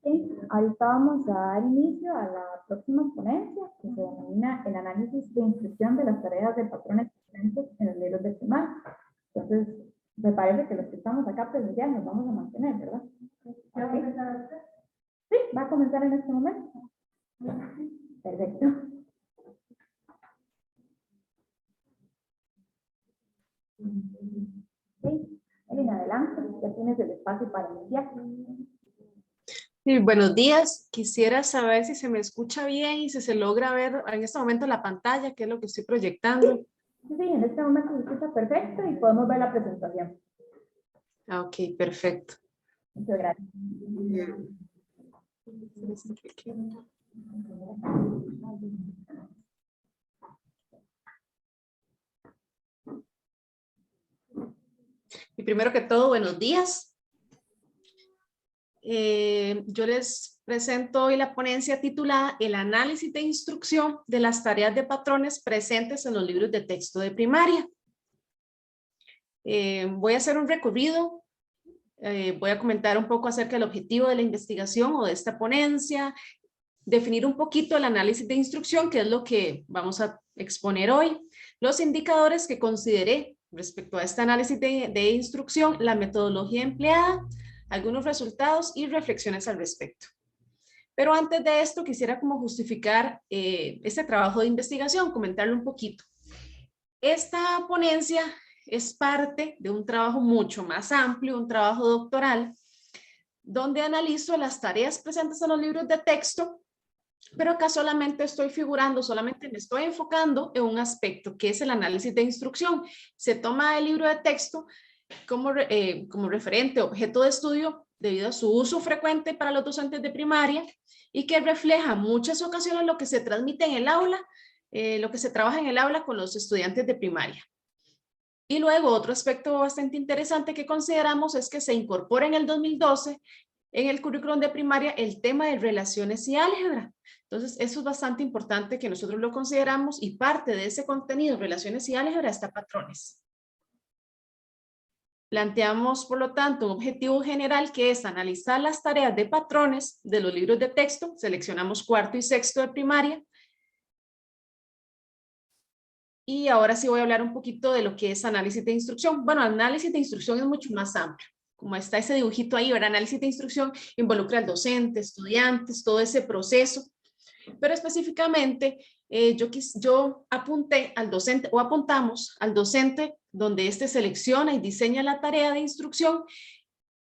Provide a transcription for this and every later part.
Sí, ahorita vamos a dar inicio a la próxima ponencia que se denomina el análisis de instrucción de las tareas de patrones presentes en los libros de primaria. Entonces, me parece que los que estamos acá presenciales nos vamos a mantener, ¿verdad? ¿Va a comenzar usted? Sí, va a comenzar en este momento. Perfecto. Sí, Elena, adelante, ya tienes el espacio para iniciar. Sí, buenos días. Quisiera saber si se me escucha bien y si se logra ver en este momento la pantalla, que es lo que estoy proyectando. Sí, en este momento se escucha perfecto y podemos ver la presentación. Ok, perfecto. Muchas gracias. Y primero que todo, buenos días. Yo les presento hoy la ponencia titulada El análisis de instrucción de las tareas de patrones presentes en los libros de texto de primaria. Voy a hacer un recorrido, voy a comentar un poco acerca del objetivo de la investigación o de esta ponencia, definir un poquito el análisis de instrucción, que es lo que vamos a exponer hoy, los indicadores que consideré respecto a este análisis de instrucción, la metodología empleada, algunos resultados y reflexiones al respecto. Pero antes de esto quisiera como justificar este trabajo de investigación, comentarlo un poquito. Esta ponencia es parte de un trabajo mucho más amplio, un trabajo doctoral, donde analizo las tareas presentes en los libros de texto, pero acá solamente estoy figurando, solamente me estoy enfocando en un aspecto que es el análisis de instrucción. Se toma el libro de texto como referente, objeto de estudio, debido a su uso frecuente para los docentes de primaria y que refleja en muchas ocasiones lo que se transmite en el aula, lo que se trabaja en el aula con los estudiantes de primaria. Y luego otro aspecto bastante interesante que consideramos es que se incorpora en el 2012 en el currículum de primaria el tema de relaciones y álgebra. Entonces, eso es bastante importante que nosotros lo consideramos y parte de ese contenido, relaciones y álgebra, está patrones. Planteamos, por lo tanto, un objetivo general que es analizar las tareas de patrones de los libros de texto. Seleccionamos cuarto y sexto de primaria. Y ahora sí voy a hablar un poquito de lo que es análisis de instrucción. Bueno, análisis de instrucción es mucho más amplio. Como está ese dibujito ahí, ¿verdad? Análisis de instrucción involucra al docente, estudiantes, todo ese proceso. Pero específicamente, yo apunté al docente o apuntamos al docente donde éste selecciona y diseña la tarea de instrucción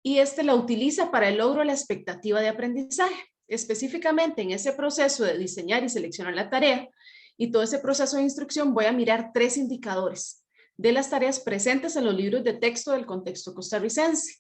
y éste la utiliza para el logro de la expectativa de aprendizaje. Específicamente en ese proceso de diseñar y seleccionar la tarea y todo ese proceso de instrucción voy a mirar 3 indicadores de las tareas presentes en los libros de texto del contexto costarricense.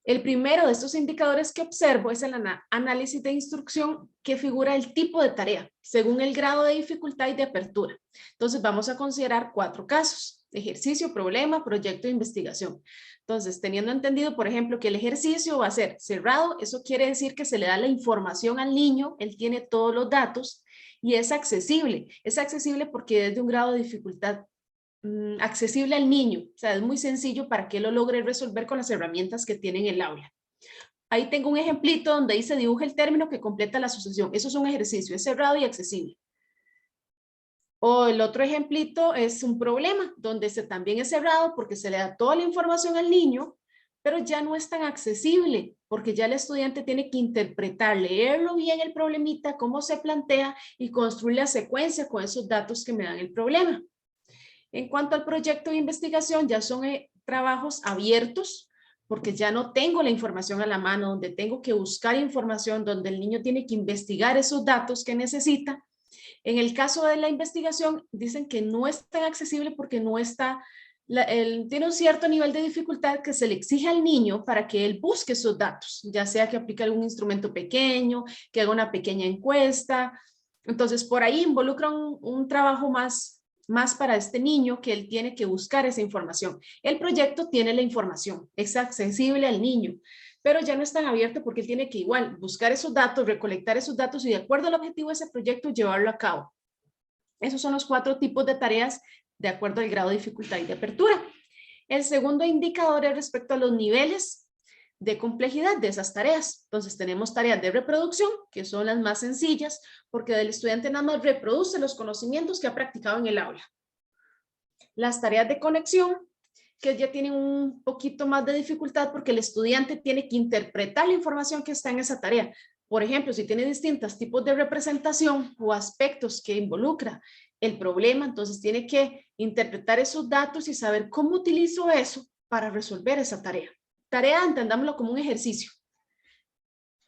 El primero de estos indicadores que observo es el análisis de instrucción que figura el tipo de tarea según el grado de dificultad y de apertura. Entonces vamos a considerar 4 casos: ejercicio, problema, proyecto e investigación. Entonces, teniendo entendido, por ejemplo, que el ejercicio va a ser cerrado, eso quiere decir que se le da la información al niño, él tiene todos los datos y es accesible. Es accesible porque es de un grado de dificultad accesible al niño, o sea, es muy sencillo para que él lo logre resolver con las herramientas que tiene en el aula. Ahí tengo un ejemplito donde dice dibuja el término que completa la asociación. Eso es un ejercicio, es cerrado y accesible. O el otro ejemplito es un problema, donde también es cerrado porque se le da toda la información al niño, pero ya no es tan accesible, porque ya el estudiante tiene que interpretar, leerlo bien el problemita, cómo se plantea y construir la secuencia con esos datos que me dan el problema. En cuanto al proyecto de investigación, ya son trabajos abiertos, porque ya no tengo la información a la mano, donde tengo que buscar información, donde el niño tiene que investigar esos datos que necesita. En el caso de la investigación, dicen que no es tan accesible porque no está, tiene un cierto nivel de dificultad que se le exige al niño para que él busque esos datos, ya sea que aplique algún instrumento pequeño, que haga una pequeña encuesta. Entonces, por ahí involucra un trabajo más para este niño, que él tiene que buscar esa información. El proyecto tiene la información, es accesible al niño, pero ya no es tan abierto porque él tiene que igual buscar esos datos, recolectar esos datos y de acuerdo al objetivo de ese proyecto llevarlo a cabo. Esos son los 4 tipos de tareas de acuerdo al grado de dificultad y de apertura. El segundo indicador es respecto a los niveles de complejidad de esas tareas. Entonces tenemos tareas de reproducción, que son las más sencillas, porque el estudiante nada más reproduce los conocimientos que ha practicado en el aula. Las tareas de conexión, que ya tienen un poquito más de dificultad porque el estudiante tiene que interpretar la información que está en esa tarea. Por ejemplo, si tiene distintos tipos de representación o aspectos que involucra el problema, entonces tiene que interpretar esos datos y saber cómo utilizo eso para resolver esa tarea. Tarea, entendámoslo como un ejercicio.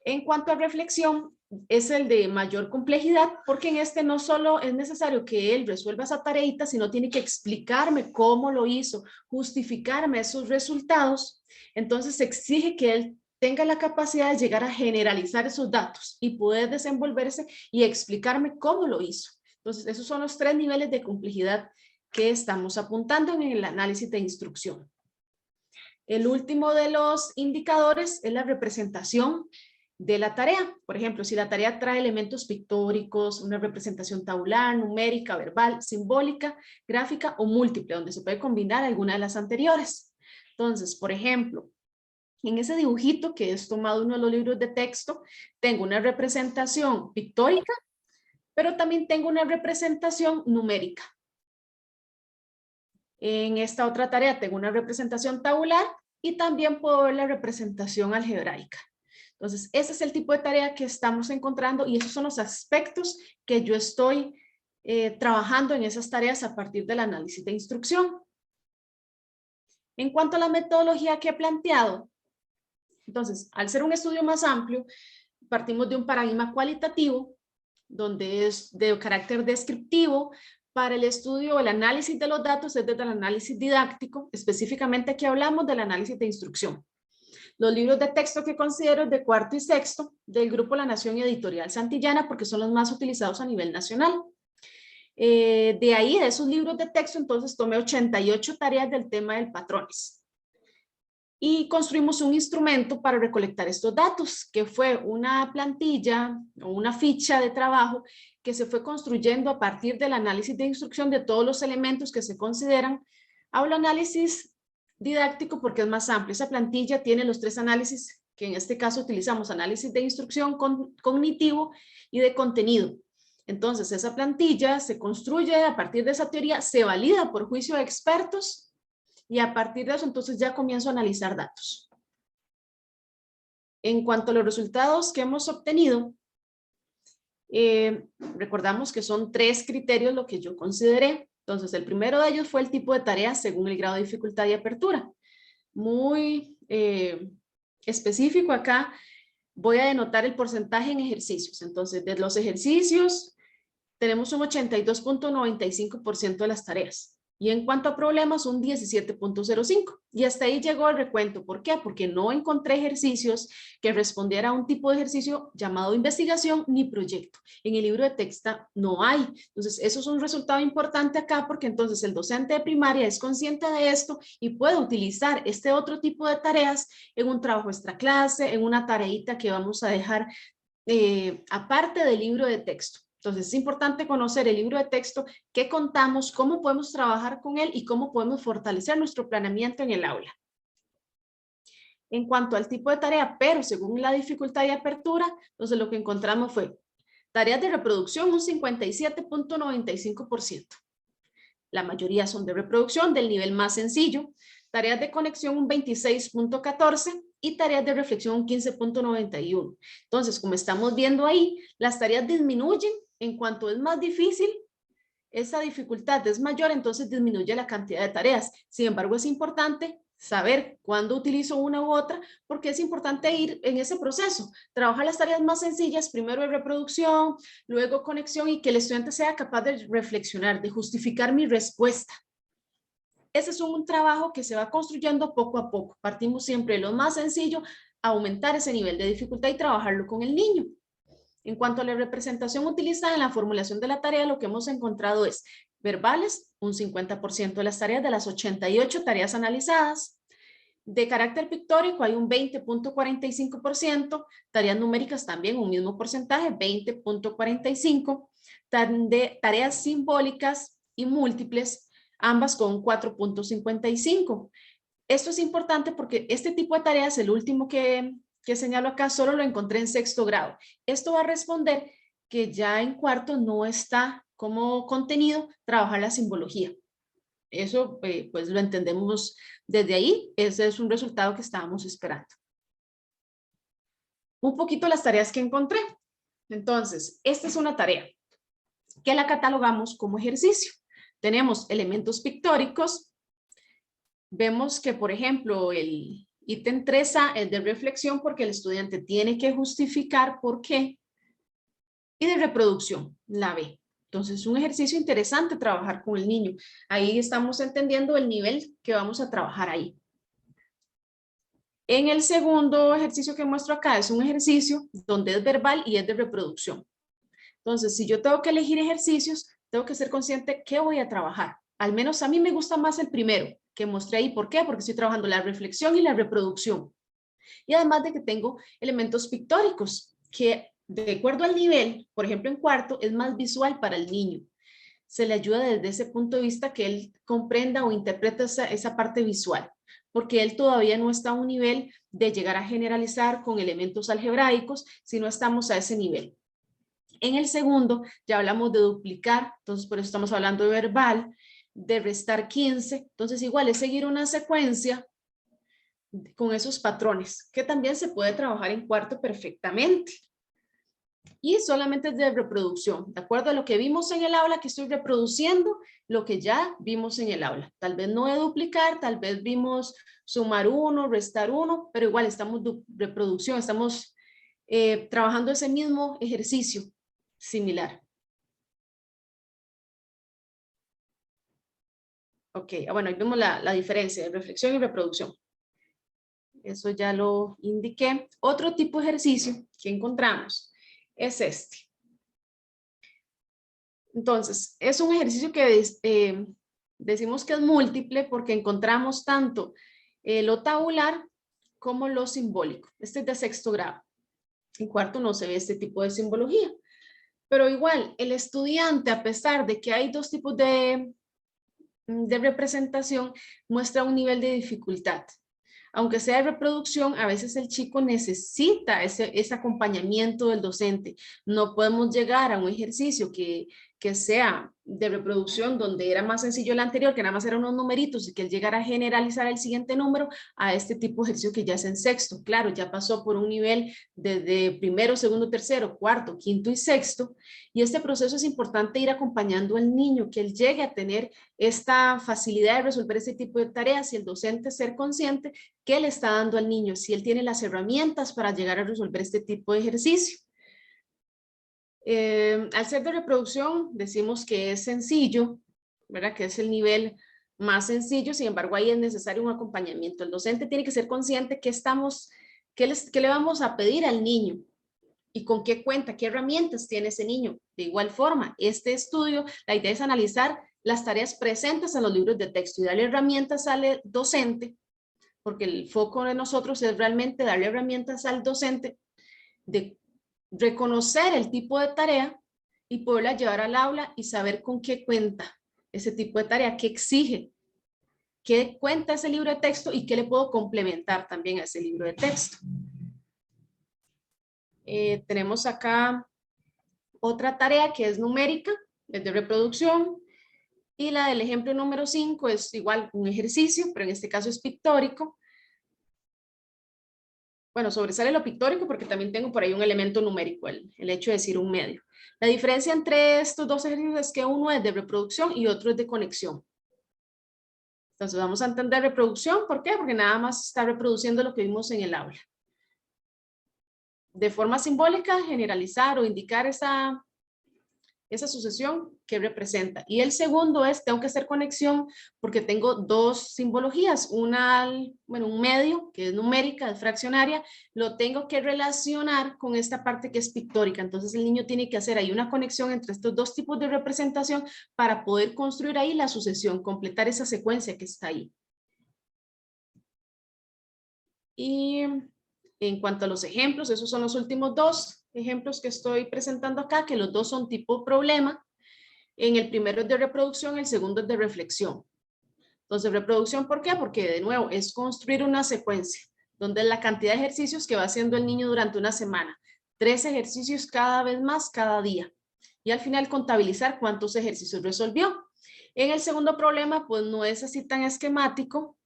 En cuanto a reflexión, es el de mayor complejidad, porque en este no solo es necesario que él resuelva esa tareita, sino tiene que explicarme cómo lo hizo, justificarme esos resultados. Entonces se exige que él tenga la capacidad de llegar a generalizar esos datos y poder desenvolverse y explicarme cómo lo hizo. Entonces, esos son los 3 niveles de complejidad que estamos apuntando en el análisis de instrucción. El último de los indicadores es la representación de la tarea. Por ejemplo, si la tarea trae elementos pictóricos, una representación tabular, numérica, verbal, simbólica, gráfica o múltiple, donde se puede combinar alguna de las anteriores. Entonces, por ejemplo, en ese dibujito que es tomado uno de los libros de texto, tengo una representación pictórica, pero también tengo una representación numérica. En esta otra tarea tengo una representación tabular y también puedo ver la representación algebraica. Entonces, ese es el tipo de tarea que estamos encontrando y esos son los aspectos que yo estoy trabajando en esas tareas a partir del análisis de instrucción. En cuanto a la metodología que he planteado, entonces, al ser un estudio más amplio, partimos de un paradigma cualitativo, donde es de carácter descriptivo. Para el estudio, el análisis de los datos es desde el análisis didáctico, específicamente aquí hablamos del análisis de instrucción. Los libros de texto que considero de cuarto y sexto del grupo La Nación y Editorial Santillana, porque son los más utilizados a nivel nacional. De ahí, de esos libros de texto, entonces tomé 88 tareas del tema del patrones. Y construimos un instrumento para recolectar estos datos, que fue una plantilla o una ficha de trabajo que se fue construyendo a partir del análisis de instrucción de todos los elementos que se consideran. Hablo análisis didáctico porque es más amplio. Esa plantilla tiene los 3 análisis, que en este caso utilizamos análisis de instrucción cognitivo y de contenido. Entonces, esa plantilla se construye a partir de esa teoría, se valida por juicio de expertos, y a partir de eso, entonces ya comienzo a analizar datos. En cuanto a los resultados que hemos obtenido, recordamos que son 3 criterios lo que yo consideré. Entonces, el primero de ellos fue el tipo de tarea según el grado de dificultad y apertura. Muy específico acá, voy a denotar el porcentaje en ejercicios. Entonces, de los ejercicios, tenemos un 82.95% de las tareas. Y en cuanto a problemas, un 17.05. Y hasta ahí llegó el recuento. ¿Por qué? Porque no encontré ejercicios que respondieran a un tipo de ejercicio llamado investigación ni proyecto. En el libro de texto no hay. Entonces, eso es un resultado importante acá porque entonces el docente de primaria es consciente de esto y puede utilizar este otro tipo de tareas en un trabajo extra clase, en una tareita que vamos a dejar aparte del libro de texto. Entonces es importante conocer el libro de texto, qué contamos, cómo podemos trabajar con él y cómo podemos fortalecer nuestro planeamiento en el aula. En cuanto al tipo de tarea, pero según la dificultad y apertura, entonces lo que encontramos fue tareas de reproducción un 57.95%. La mayoría son de reproducción del nivel más sencillo, tareas de conexión un 26.14% y tareas de reflexión un 15.91%. Entonces, como estamos viendo ahí, las tareas disminuyen en cuanto es más difícil, esa dificultad es mayor, entonces disminuye la cantidad de tareas. Sin embargo, es importante saber cuándo utilizo una u otra, porque es importante ir en ese proceso, trabajar las tareas más sencillas, primero de reproducción, luego conexión y que el estudiante sea capaz de reflexionar, de justificar mi respuesta. Ese es un trabajo que se va construyendo poco a poco. Partimos siempre de lo más sencillo, aumentar ese nivel de dificultad y trabajarlo con el niño. En cuanto a la representación utilizada en la formulación de la tarea, lo que hemos encontrado es verbales, un 50% de las tareas de las 88 tareas analizadas. De carácter pictórico hay un 20.45%, tareas numéricas también un mismo porcentaje, 20.45%, tareas simbólicas y múltiples, ambas con 4.55%. Esto es importante porque este tipo de tareas, el último que señalo acá, solo lo encontré en 6º grado. Esto va a responder que ya en 4º no está como contenido trabajar la simbología. Eso pues lo entendemos desde ahí. Ese es un resultado que estábamos esperando. Un poquito las tareas que encontré. Entonces, esta es una tarea que la catalogamos como ejercicio. Tenemos elementos pictóricos. Vemos que, por ejemplo, el ítem 3A es de reflexión porque el estudiante tiene que justificar por qué. Y de reproducción, la B. Entonces, un ejercicio interesante trabajar con el niño. Ahí estamos entendiendo el nivel que vamos a trabajar ahí. En el segundo ejercicio que muestro acá es un ejercicio donde es verbal y es de reproducción. Entonces, si yo tengo que elegir ejercicios, tengo que ser consciente qué voy a trabajar. Al menos a mí me gusta más el primero que mostré ahí. ¿Por qué? Porque estoy trabajando la reflexión y la reproducción. Y además de que tengo elementos pictóricos que, de acuerdo al nivel, por ejemplo en 4º, es más visual para el niño. Se le ayuda desde ese punto de vista que él comprenda o interprete esa parte visual, porque él todavía no está a un nivel de llegar a generalizar con elementos algebraicos, si no estamos a ese nivel. En el segundo ya hablamos de duplicar, entonces por eso estamos hablando de verbal, de restar 15, entonces igual es seguir una secuencia con esos patrones, que también se puede trabajar en 4º perfectamente. Y solamente es de reproducción, de acuerdo a lo que vimos en el aula, que estoy reproduciendo lo que ya vimos en el aula. Tal vez no de duplicar, tal vez vimos sumar 1, restar 1, pero igual estamos reproducción, estamos trabajando ese mismo ejercicio similar. Ok, bueno, ahí vemos la diferencia de reflexión y reproducción. Eso ya lo indiqué. Otro tipo de ejercicio que encontramos es este. Entonces, es un ejercicio que decimos que es múltiple porque encontramos tanto lo tabular como lo simbólico. Este es de 6º grado. En 4º no se ve este tipo de simbología. Pero igual, el estudiante, a pesar de que hay 2 tipos de representación, muestra un nivel de dificultad. Aunque sea de reproducción, a veces el chico necesita ese acompañamiento del docente. No podemos llegar a un ejercicio que sea de reproducción, donde era más sencillo el anterior, que nada más eran unos numeritos y que él llegara a generalizar el siguiente número, a este tipo de ejercicio que ya es en 6º. Claro, ya pasó por un nivel desde 1º, 2º, 3º, 4º, 5º y 6º. Y este proceso es importante ir acompañando al niño, que él llegue a tener esta facilidad de resolver este tipo de tareas y el docente ser consciente qué le está dando al niño, si él tiene las herramientas para llegar a resolver este tipo de ejercicio. Al ser de reproducción, decimos que es sencillo, ¿verdad? Que es el nivel más sencillo, sin embargo, ahí es necesario un acompañamiento. El docente tiene que ser consciente qué le vamos a pedir al niño y con qué cuenta, qué herramientas tiene ese niño. De igual forma, este estudio, la idea es analizar las tareas presentes en los libros de texto y darle herramientas al docente, porque el foco de nosotros es realmente darle herramientas al docente de reconocer el tipo de tarea y poderla llevar al aula y saber con qué cuenta ese tipo de tarea, qué exige, qué cuenta ese libro de texto y qué le puedo complementar también a ese libro de texto. Tenemos acá otra tarea que es numérica, es de reproducción, y la del ejemplo número 5 es igual un ejercicio, pero en este caso es pictórico. Bueno, sobresale lo pictórico porque también tengo por ahí un elemento numérico, el hecho de decir un medio. La diferencia entre estos 2 ejercicios es que uno es de reproducción y otro es de conexión. Entonces vamos a entender reproducción, ¿por qué? Porque nada más está reproduciendo lo que vimos en el aula. De forma simbólica, generalizar o indicar esa sucesión que representa. Y el segundo es, tengo que hacer conexión porque tengo 2 simbologías. Una, bueno, un medio que es numérica, es fraccionaria, lo tengo que relacionar con esta parte que es pictórica. Entonces el niño tiene que hacer ahí una conexión entre estos 2 tipos de representación para poder construir ahí la sucesión, completar esa secuencia que está ahí. Y en cuanto a los ejemplos, esos son los últimos 2 ejemplos que estoy presentando acá, que los 2 son tipo problema. En el primero es de reproducción, el segundo es de reflexión. Entonces, reproducción, ¿por qué? Porque de nuevo es construir una secuencia, donde es la cantidad de ejercicios que va haciendo el niño durante una semana. 3 ejercicios cada vez más cada día. Y al final contabilizar cuántos ejercicios resolvió. En el segundo problema, pues no es así tan esquemático,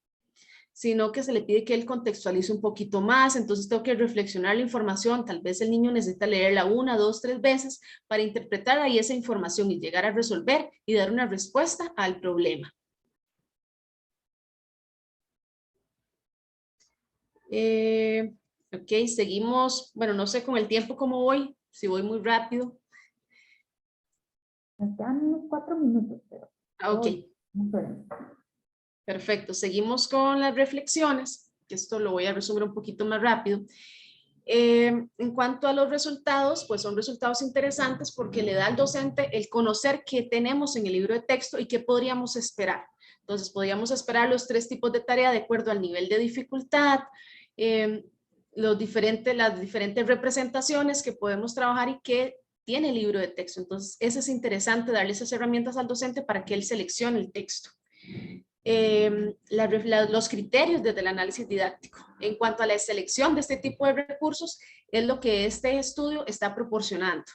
sino que se le pide que él contextualice un poquito más, entonces tengo que reflexionar la información, tal vez el niño necesita leerla 1, 2, 3 veces para interpretar ahí esa información y llegar a resolver y dar una respuesta al problema. Ok, seguimos, bueno, no sé con el tiempo cómo voy, si voy muy rápido. Nos quedan unos 4 minutos, pero... Ok. No problema. Perfecto, seguimos con las reflexiones, que esto lo voy a resumir un poquito más rápido. En cuanto a los resultados, pues son resultados interesantes porque le da al docente el conocer qué tenemos en el libro de texto y qué podríamos esperar. Entonces, podríamos esperar los 3 tipos de tarea de acuerdo al nivel de dificultad, las diferentes representaciones que podemos trabajar y que tiene el libro de texto. Entonces, eso es interesante, darle esas herramientas al docente para que él seleccione el texto. Los criterios desde el análisis didáctico. En cuanto a la selección de este tipo de recursos, es lo que este estudio está proporcionando.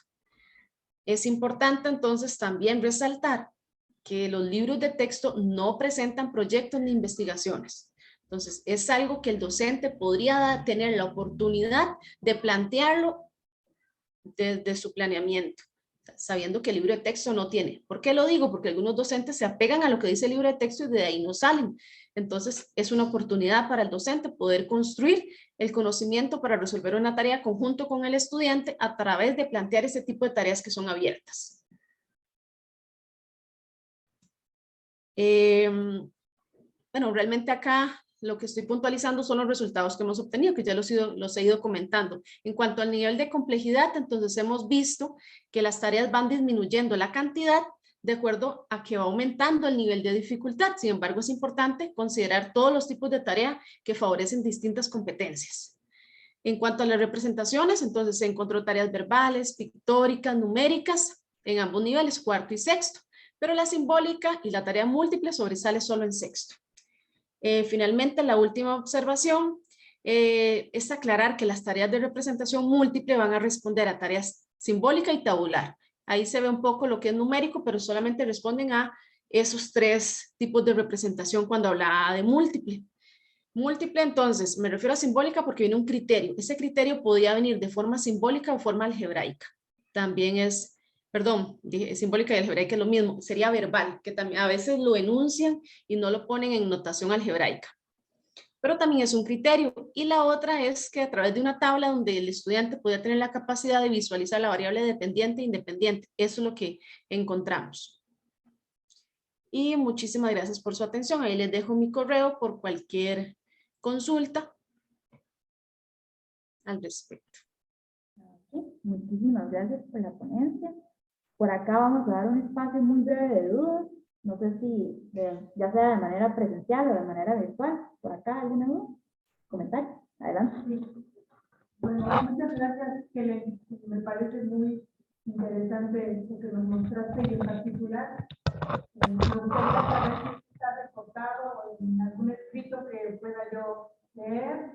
Es importante entonces también resaltar que los libros de texto no presentan proyectos ni investigaciones. Entonces, es algo que el docente podría tener la oportunidad de plantearlo desde su planeamiento, sabiendo que el libro de texto no tiene. ¿Por qué lo digo? Porque algunos docentes se apegan a lo que dice el libro de texto y de ahí no salen. Entonces, es una oportunidad para el docente poder construir el conocimiento para resolver una tarea conjunto con el estudiante a través de plantear ese tipo de tareas que son abiertas. Bueno, realmente acá lo que estoy puntualizando son los resultados que hemos obtenido, que ya los he ido comentando. En cuanto al nivel de complejidad, entonces hemos visto que las tareas van disminuyendo la cantidad de acuerdo a que va aumentando el nivel de dificultad. Sin embargo, es importante considerar todos los tipos de tarea que favorecen distintas competencias. En cuanto a las representaciones, entonces se encontró tareas verbales, pictóricas, numéricas, en ambos niveles, cuarto y sexto, pero la simbólica y la tarea múltiple sobresale solo en sexto. Finalmente, la última observación es aclarar que las tareas de representación múltiple van a responder a tareas simbólica y tabular. Ahí se ve un poco lo que es numérico, pero solamente responden a esos 3 tipos de representación cuando hablaba de múltiple. Múltiple, entonces, me refiero a simbólica porque viene un criterio. Ese criterio podía venir de forma simbólica o forma algebraica. También es, perdón, simbólica y algebraica es lo mismo, sería verbal, que también a veces lo enuncian y no lo ponen en notación algebraica. Pero también es un criterio. Y la otra es que a través de una tabla donde el estudiante podía tener la capacidad de visualizar la variable dependiente e independiente. Eso es lo que encontramos. Y muchísimas gracias por su atención. Ahí les dejo mi correo por cualquier consulta al respecto. Muchísimas gracias por la ponencia. Por acá vamos a dar un espacio muy breve de dudas. No sé si ya sea de manera presencial o de manera virtual. Por acá, ¿alguna duda? ¿Comentario? Adelante. Sí. Bueno, muchas gracias, Helen. Me parece muy interesante lo que nos mostraste y en particular. Me gustaría saber si está reportado en algún escrito que pueda yo leer.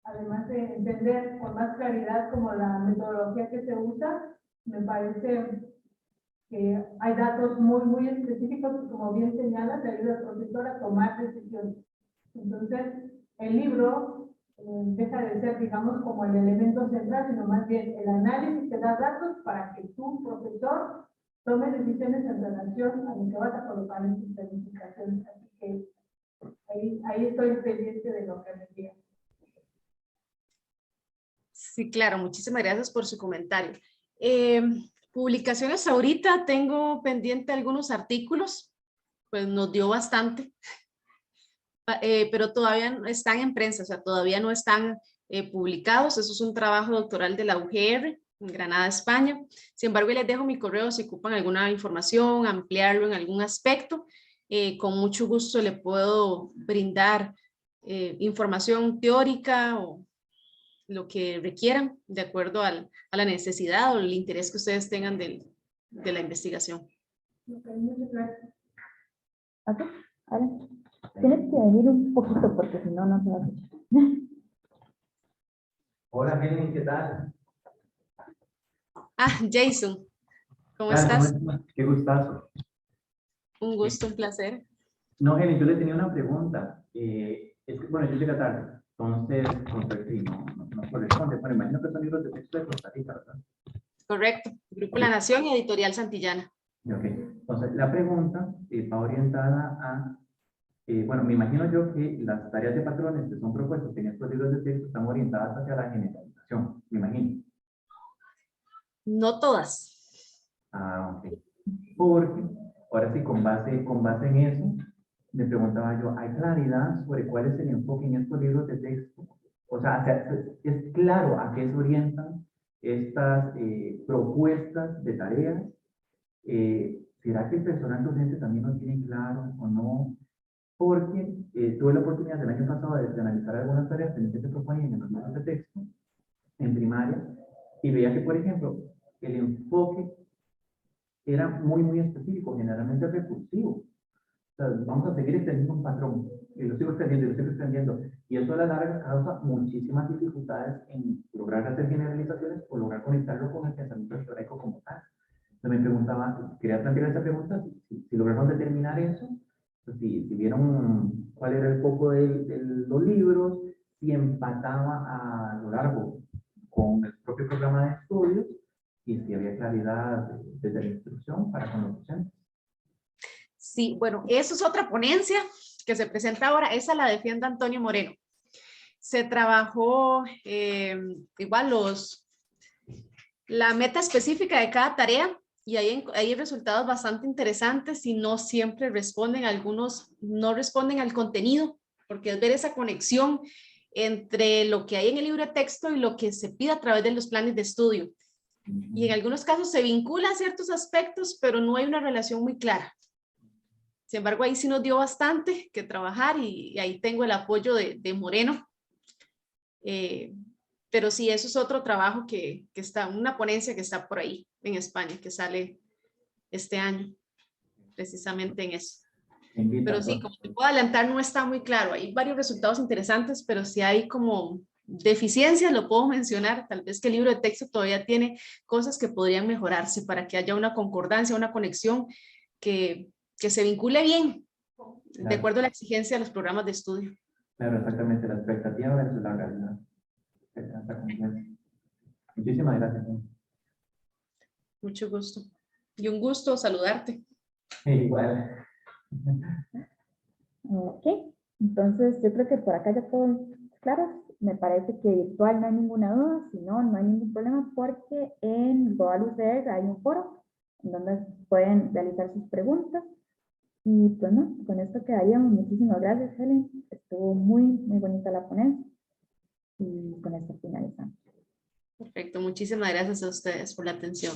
Además de entender con más claridad como la metodología que se usa, me parece que hay datos muy específicos que, como bien señalas, te ayuda al profesor a tomar decisiones. Entonces, el libro deja de ser, digamos, como el elemento central, sino más bien el análisis te da datos para que tú, profesor, tomes decisiones en relación a lo que vas a colocar en tus planificaciones. Así que ahí estoy pendiente de lo que me digas. Sí, claro, muchísimas gracias por su comentario. Publicaciones ahorita, tengo pendiente algunos artículos, pues nos dio bastante, pero todavía no están en prensa, o sea, todavía no están publicados. Eso es un trabajo doctoral de la UGR en Granada, España. Sin embargo, les dejo mi correo si ocupan alguna información, ampliarlo en algún aspecto. Con mucho gusto le puedo brindar información teórica o lo que requieran de acuerdo a la necesidad o el interés que ustedes tengan de la investigación. Okay, muchas gracias. Ok, vale. Tienes que venir un poquito porque si no, no se va a escuchar. Hola, Helen, ¿qué tal? Ah, Jason, ¿cómo Claro, ¿cómo estás? estás? Qué gustazo. Un gusto, un placer. No, Helen, yo le tenía una pregunta. Es que, bueno, yo llegué tarde, entonces, sí, no corresponde. Bueno, imagino que son libros de texto de Costa Rica, ¿verdad? Correcto. Grupo Ok, La Nación y Editorial Santillana. ok. Entonces, la pregunta va orientada a, bueno, me imagino yo que las tareas de patrones que son propuestas en estos libros de texto están orientadas hacia la generalización, me imagino. No todas. Ah, ok. Porque, ahora sí, con base en eso, me preguntaba yo, ¿hay claridad sobre cuál es el enfoque en estos libros de texto? O sea, ¿es claro a qué se orientan estas propuestas de tareas? ¿Será que el personal docente también lo tiene claro o no? Porque tuve la oportunidad el año pasado de analizar algunas tareas que se proponían en los libros de texto en primaria y veía que, por ejemplo, el enfoque era muy específico, generalmente recursivo. O sea, vamos a seguir extendiendo un patrón, y lo sigo extendiendo, y lo sigo extendiendo. Y eso a la larga causa muchísimas dificultades en lograr hacer generalizaciones o lograr conectarlo con el pensamiento histórico como tal. Entonces me preguntaba, quería plantear esta pregunta, si lograron determinar eso, pues si vieron cuál era el foco de los libros, si empataba a lo largo con el propio programa de estudios, y si había claridad desde la instrucción para con los docentes. Sí, bueno, eso es otra ponencia que se presenta ahora. Esa la defiende Antonio Moreno. Se trabajó igual la meta específica de cada tarea y hay resultados bastante interesantes y no siempre responden, algunos no responden al contenido, porque es ver esa conexión entre lo que hay en el libro de texto y lo que se pide a través de los planes de estudio. Y en algunos casos se vinculan ciertos aspectos, pero no hay una relación muy clara. Sin embargo, ahí sí nos dio bastante que trabajar y ahí tengo el apoyo de Moreno. Pero sí, eso es otro trabajo que está, una ponencia que está por ahí en España, que sale este año, precisamente en eso. Pero sí, como te puedo adelantar, no está muy claro. Hay varios resultados interesantes, pero si hay como deficiencias, lo puedo mencionar. Tal vez que el libro de texto todavía tiene cosas que podrían mejorarse para que haya una concordancia, una conexión que se vincule bien, de acuerdo a la exigencia de los programas de estudio. Claro, exactamente, la expectativa versus la realidad. Muchísimas gracias. Mucho gusto. Y un gusto saludarte. Igual. Ok, entonces yo creo que por acá ya todo es claro. Me parece que virtual no hay ninguna duda, si no, no hay ningún problema porque en Global UCR hay un foro en donde pueden realizar sus preguntas. Y pues no, con esto quedaríamos. Muchísimas gracias, Helen. Estuvo muy bonita la ponencia. Y con esto finalizamos. Perfecto, muchísimas gracias a ustedes por la atención.